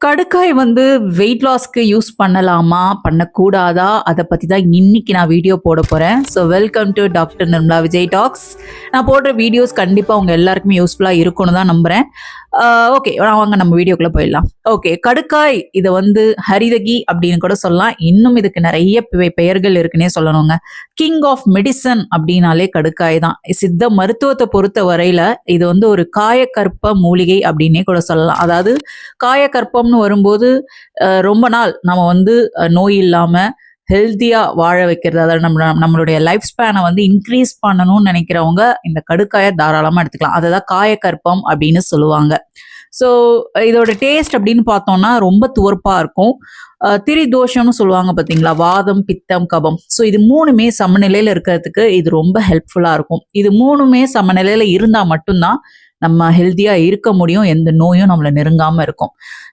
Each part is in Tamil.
கடுக்காய் வெயிட் லாஸ்க்கு யூஸ் பண்ணலாமா? பண்ணக்கூடாதா? அத பத்தி தான் இன்னைக்கு நான் வீடியோ போட போறேன். So welcome to doctor Nirmala Vijay talks. நான் போடுற வீடியோஸ் கண்டிப்பா உங்க எல்லாருக்குமே யூஸ்ஃபுல்லா இருக்கும்னு தான் நம்புறேன். ஓகே, வாங்க நம்ம வீடியோக்குள்ள போயிடலாம். ஓகே, கடுக்காய் இத ஹரிதகி அப்படின்னு கூட சொல்லலாம். இன்னும் இதுக்கு நிறைய பெயர்கள் இருக்குன்னே சொல்லணுங்க. கிங் ஆஃப் மெடிசன் அப்படின்னாலே கடுக்காய் தான். சித்த மருத்துவத்தை பொறுத்த வரையில இது ஒரு காயக்கற்ப மூலிகை அப்படின்னே கூட சொல்லலாம். அதாவது காயக்கற்பம்னு வரும்போது ரொம்ப நாள் நம்ம நோய் இல்லாம ஹெல்த்தியா வாழ வைக்கிறது, அதாவது நம்மளுடைய லைஃப் ஸ்பேனை இன்க்ரீஸ் பண்ணணும்னு நினைக்கிறவங்க இந்த கடுக்காயை தாராளமா எடுத்துக்கலாம். அதான் காயக்கற்பம் அப்படின்னு சொல்லுவாங்க. ஸோ இதோட டேஸ்ட் அப்படின்னு பார்த்தோம்னா ரொம்ப துவர்ப்பா இருக்கும். திரிதோஷம்னு சொல்லுவாங்க பார்த்தீங்களா, வாதம் பித்தம் கபம். ஸோ இது மூணுமே சமநிலையில இருக்கிறதுக்கு இது ரொம்ப ஹெல்ப்ஃபுல்லா இருக்கும். இது மூணுமே சமநிலையில இருந்தா மட்டும்தான் நம்ம ஹெல்த்தியா இருக்க முடியும், எந்த நோயும் நம்மள நெருங்காம இருக்கும்.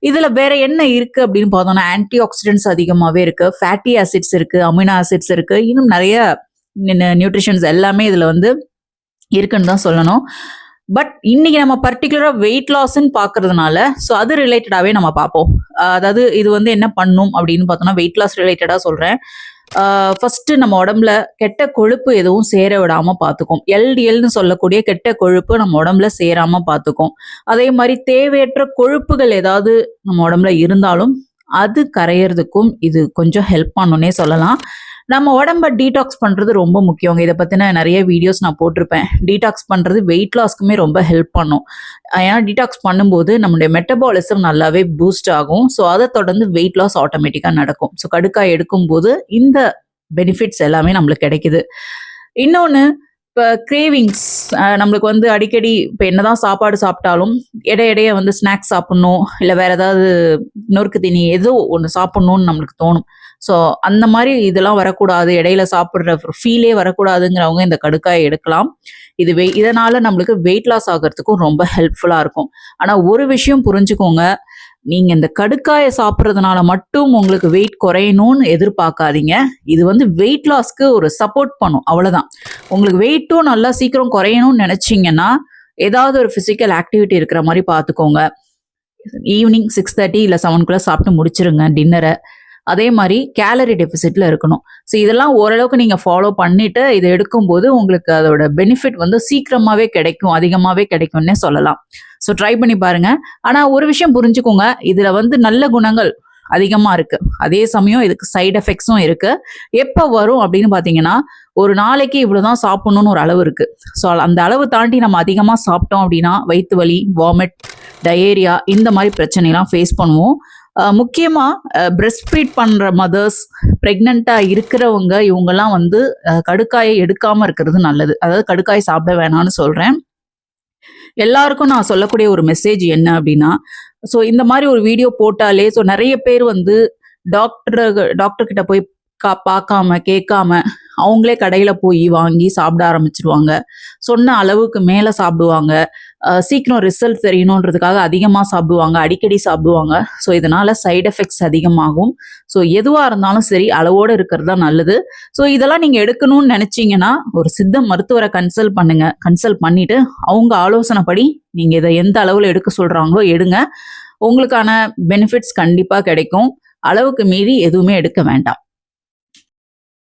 இதுல வேற என்ன இருக்கு அப்படின்னு பார்த்தோம்னா, ஆன்டி ஆக்சிடென்ட்ஸ் அதிகமாவே இருக்கு, ஃபேட்டி ஆசிட்ஸ் இருக்கு, அமினோ ஆசிட்ஸ் இருக்கு, இன்னும் நிறைய நியூட்ரிஷன்ஸ் எல்லாமே இதுல இருக்குன்னு தான் சொல்லணும். பட் இன்னைக்கு நம்ம பர்டிகுலரா வெயிட் லாஸ்ன்னு பாக்குறதுனால ஸோ அது ரிலேட்டடாவே நம்ம பார்ப்போம். அதாவது இது என்ன பண்ணும் அப்படின்னு பார்த்தோம்னா, வெயிட் லாஸ் ரிலேட்டடா சொல்றேன். ஃபர்ஸ்ட் நம்ம உடம்புல கெட்ட கொழுப்பு எதுவும் சேர விடாம பார்த்துக்கும். எல்டிஎல்னு சொல்லக்கூடிய கெட்ட கொழுப்பு நம்ம உடம்புல சேராம பார்த்துக்கும். அதே மாதிரி தேவையற்ற கொழுப்புகள் ஏதாவது நம்ம உடம்புல இருந்தாலும் அது கரையிறதுக்கும் இது கொஞ்சம் ஹெல்ப் பண்ணுன்னே சொல்லலாம். நம்ம உடம்ப டீடாக்ஸ் பண்றது ரொம்ப முக்கியங்க. இதை பத்தின நிறைய வீடியோஸ் நான் போட்டிருப்பேன். டீடாக்ஸ் பண்றது வெயிட் லாஸ்க்குமே ரொம்ப ஹெல்ப் பண்ணும். ஏன்னா டீடாக்ஸ் பண்ணும்போது நம்மளுடைய மெட்டபாலிசம் நல்லாவே பூஸ்ட் ஆகும். ஸோ அதை தொடர்ந்து வெயிட் லாஸ் ஆட்டோமேட்டிக்கா நடக்கும். ஸோ கடுக்காய் எடுக்கும்போது இந்த பெனிஃபிட்ஸ் எல்லாமே நம்மளுக்கு கிடைக்குது. இன்னொன்று, இப்போ கிரேவிங்ஸ் நம்மளுக்கு அடிக்கடி இப்போ என்னதான் சாப்பாடு சாப்பிட்டாலும் இடையிடைய ஸ்நாக்ஸ் சாப்பிட்ணும், இல்லை வேற ஏதாவது நொறுக்கு தீனி ஏதோ ஒன்று சாப்பிட்ணுன்னு நம்மளுக்கு தோணும். ஸோ அந்த மாதிரி இதெல்லாம் வரக்கூடாது, இடையில சாப்பிட்ற ஃபீலே வரக்கூடாதுங்கிறவங்க இந்த கடுக்காயை எடுக்கலாம். இதனால நம்மளுக்கு வெயிட் லாஸ் ஆகிறதுக்கும் ரொம்ப ஹெல்ப்ஃபுல்லாக இருக்கும். ஆனால் ஒரு விஷயம் புரிஞ்சுக்கோங்க, நீங்க இந்த கடுக்காயை சாப்பிட்றதுனால மட்டும் உங்களுக்கு வெயிட் குறையணும்னு எதிர்பார்க்காதீங்க. இது வெயிட் லாஸ்க்கு ஒரு சப்போர்ட் பண்ணும், அவ்வளவுதான். உங்களுக்கு வெயிட்டும் நல்லா சீக்கிரம் குறையணும்னு நினைச்சீங்கன்னா ஏதாவது ஒரு பிசிக்கல் ஆக்டிவிட்டி இருக்கிற மாதிரி பார்த்துக்கோங்க. ஈவினிங் 6:30 இல்லை 7 சாப்பிட்டு முடிச்சிருங்க டின்னரை. அதே மாதிரி கேலரி டெபிசிட்ல இருக்கணும். ஸோ இதெல்லாம் ஓரளவுக்கு நீங்க ஃபாலோ பண்ணிட்டு இதை எடுக்கும்போது உங்களுக்கு அதோட பெனிஃபிட் சீக்கிரமாவே கிடைக்கும், அதிகமாவே கிடைக்கும்னே சொல்லலாம். ஸோ ட்ரை பண்ணி பாருங்க. ஆனா ஒரு விஷயம் புரிஞ்சுக்கோங்க, இதுல நல்ல குணங்கள் அதிகமா இருக்கு, அதே சமயம் இதுக்கு சைடு எஃபெக்ட்ஸும் இருக்கு. எப்ப வரும் அப்படின்னு பாத்தீங்கன்னா, ஒரு நாளைக்கு இவ்வளவுதான் சாப்பிடணும்னு ஒரு அளவு இருக்கு. ஸோ அந்த அளவு தாண்டி நம்ம அதிகமா சாப்பிட்டோம் அப்படின்னா வயிற்று வலி, வாமிட், டயேரியா இந்த மாதிரி பிரச்சனைலாம் ஃபேஸ் பண்ணுவோம். முக்கியமா பிரெஸ்ட் ஃபீட் பண்ற மதர்ஸ், பிரெக்னெண்டா இருக்கிறவங்க, இவங்கெல்லாம் கடுக்காயை எடுக்காம இருக்கிறது நல்லது. அதாவது கடுக்காய் சாப்பிட வேணாம்னு சொல்றேன். எல்லாருக்கும் நான் சொல்லக்கூடிய ஒரு மெசேஜ் என்ன அப்படின்னா, ஸோ இந்த மாதிரி ஒரு வீடியோ போட்டாலே ஸோ நிறைய பேர் டாக்டர் கிட்ட போய் பார்க்காம கேட்காம அவங்களே கடையில போய் வாங்கி சாப்பிட ஆரம்பிச்சிருவாங்க. சொன்ன அளவுக்கு மேல சாப்பிடுவாங்க. சீக்கிரம் ரிசல்ட் தெரியணுன்றதுக்காக அதிகமாக சாப்பிடுவாங்க, அடிக்கடி சாப்பிடுவாங்க. ஸோ இதனால சைடு எஃபெக்ட்ஸ் அதிகமாகும். ஸோ எதுவாக இருந்தாலும் சரி அளவோடு இருக்கிறது தான் நல்லது. ஸோ இதெல்லாம் நீங்கள் எடுக்கணும்னு நினச்சிங்கன்னா ஒரு சித்த மருத்துவரை கன்சல்ட் பண்ணுங்க. கன்சல்ட் பண்ணிட்டு அவங்க ஆலோசனைப்படி நீங்கள் இதை எந்த அளவில் எடுக்க சொல்கிறாங்களோ எடுங்க. உங்களுக்கான பெனிஃபிட்ஸ் கண்டிப்பாக கிடைக்கும். அளவுக்கு மீறி எதுவுமே எடுக்க வேண்டாம்.